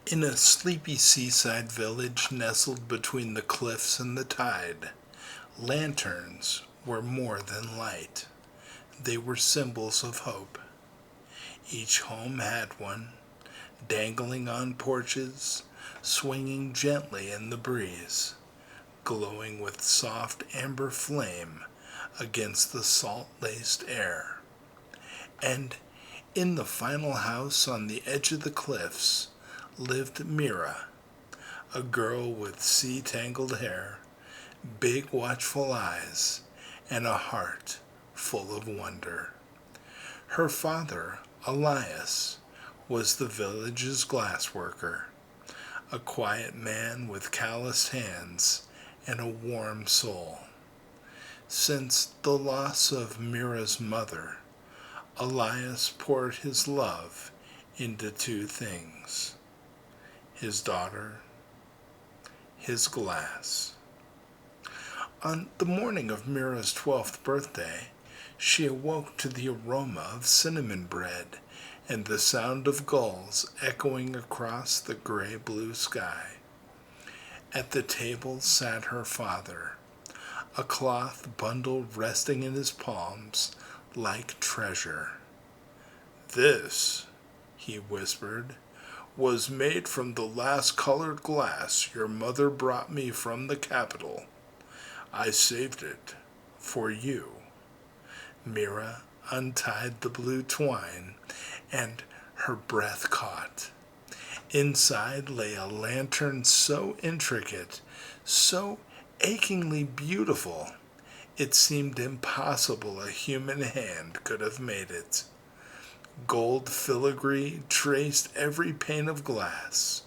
In a sleepy seaside village nestled between the cliffs and the tide, lanterns were more than light. They were symbols of hope. Each home had one, dangling on porches, swinging gently in the breeze, glowing with soft amber flame against the salt-laced air. And in the final house on the edge of the cliffs lived Mira, a girl with sea-tangled hair, big watchful eyes, and a heart full of wonder. Her father, Elias, was the village's glassworker, a quiet man with calloused hands and a warm soul. Since the loss of Mira's mother, Elias poured his love into two things: his daughter, his glass. On the morning of Mira's 12th birthday, she awoke to the aroma of cinnamon bread and the sound of gulls echoing across the gray-blue sky. At the table sat her father, a cloth bundle resting in his palms like treasure. "This," he whispered, "was made from the last colored glass your mother brought me from the capital. I saved it for you." Mira untied the blue twine, and her breath caught. Inside lay a lantern so intricate, so achingly beautiful, it seemed impossible a human hand could have made it. Gold filigree traced every pane of glass,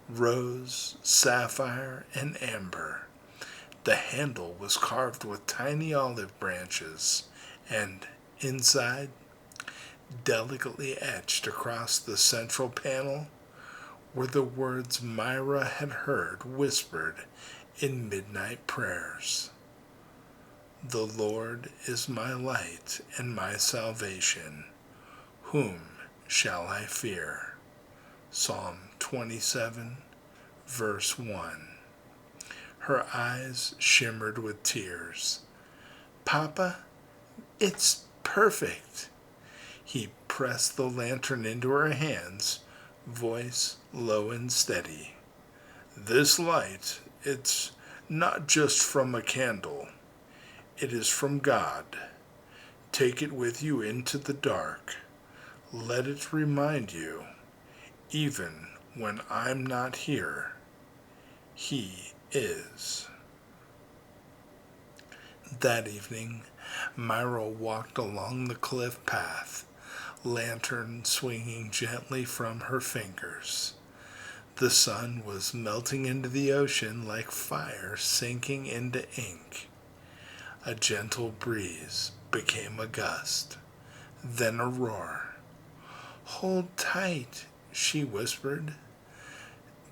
rose, sapphire, and amber. The handle was carved with tiny olive branches, and inside, delicately etched across the central panel, were the words Myra had heard whispered in midnight prayers. "The Lord is my light and my salvation. Whom shall I fear?" Psalm 27, verse 1. Her eyes shimmered with tears. "Papa, it's perfect." He pressed the lantern into her hands, voice low and steady. "This light, it's not just from a candle. It is from God. Take it with you into the dark. Let it remind you, even when I'm not here, He is." That evening, Myra walked along the cliff path, lantern swinging gently from her fingers. The sun was melting into the ocean like fire sinking into ink. A gentle breeze became a gust, then a roar. "Hold tight," she whispered,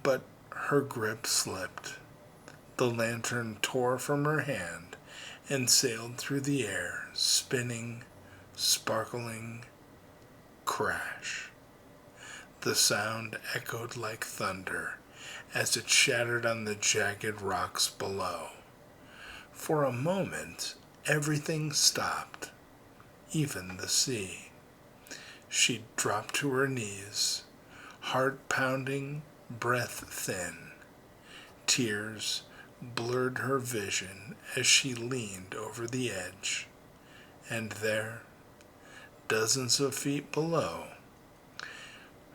but her grip slipped. The lantern tore from her hand and sailed through the air, spinning, sparkling, crash. The sound echoed like thunder as it shattered on the jagged rocks below. For a moment, everything stopped, even the sea. She dropped to her knees, heart pounding, breath thin. Tears blurred her vision as she leaned over the edge. And there, dozens of feet below,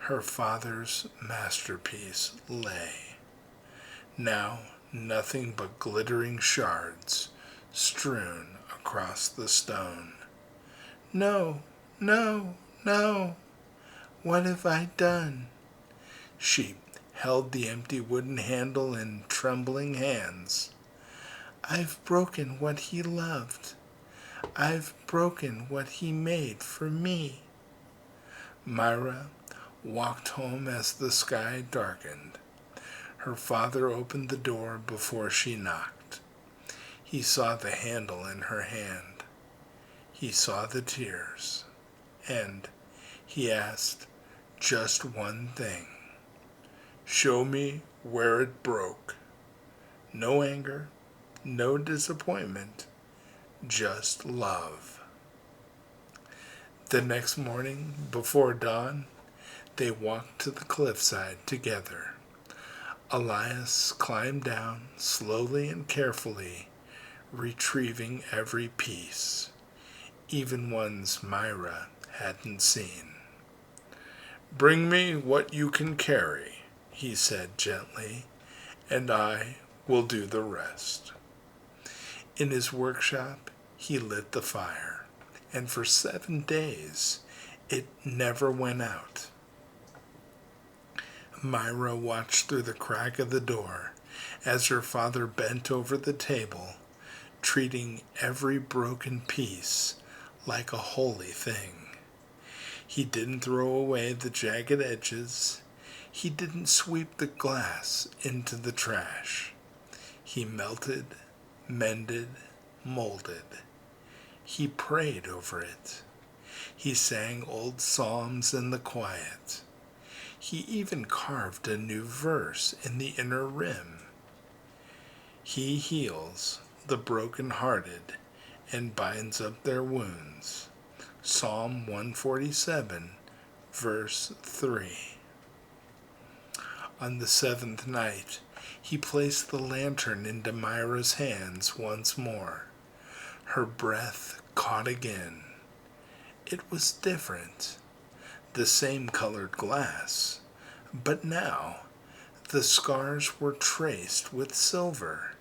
her father's masterpiece lay. Now nothing but glittering shards strewn across the stone. "No, no, no! What have I done?" She held the empty wooden handle in trembling hands. "I've broken what he loved. I've broken what he made for me." Myra walked home as the sky darkened. Her father opened the door before she knocked. He saw the handle in her hand. He saw the tears. And he asked just one thing. Show me where it broke. No anger, no disappointment, just love. The next morning, before dawn, they walked to the cliffside together. Elias climbed down slowly and carefully, retrieving every piece, even ones Myra hadn't seen. Bring me what you can carry, he said gently, and I will do the rest. In his workshop, he lit the fire, and for 7 days it never went out. Myra watched through the crack of the door as her father bent over the table, treating every broken piece like a holy thing. He didn't throw away the jagged edges. He didn't sweep the glass into the trash. He melted, mended, molded. He prayed over it. He sang old psalms in the quiet. He even carved a new verse in the inner rim. He heals the broken-hearted and binds up their wounds. Psalm 147, verse 3. On the 7th night, he placed the lantern into Myra's hands once more. Her breath caught again. It was different. The same colored glass, but now the scars were traced with silver,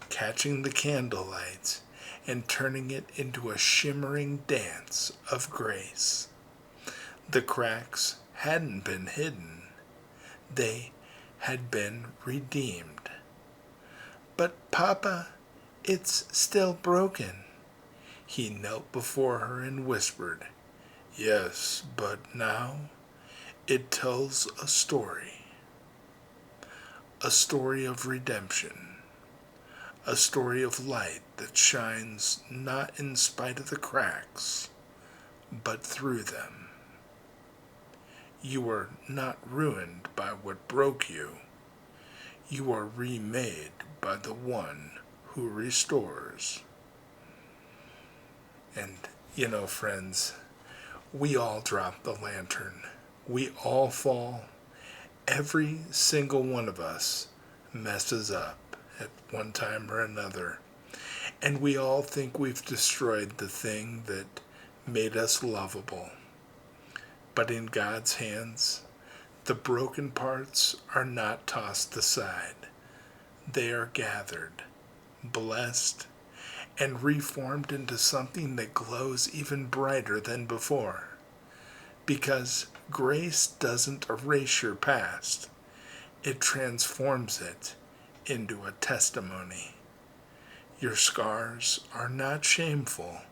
catching the candlelight and turning it into a shimmering dance of grace. The cracks hadn't been hidden. They had been redeemed. But Papa, it's still broken. He knelt before her and whispered, Yes, but now it tells a story of redemption, a story of light that shines not in spite of the cracks, but through them. You are not ruined by what broke you. You are remade by the one who restores. And, friends, we all drop the lantern. We all fall. Every single one of us messes up at one time or another. And we all think we've destroyed the thing that made us lovable. But in God's hands, the broken parts are not tossed aside. They are gathered, blessed, and reformed into something that glows even brighter than before. Because grace doesn't erase your past, it transforms it into a testimony. Your scars are not shameful,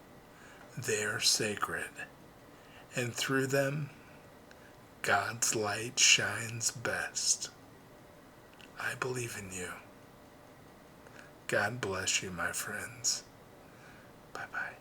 they are sacred. And through them, God's light shines best. I believe in you. God bless you, my friends. Bye-bye.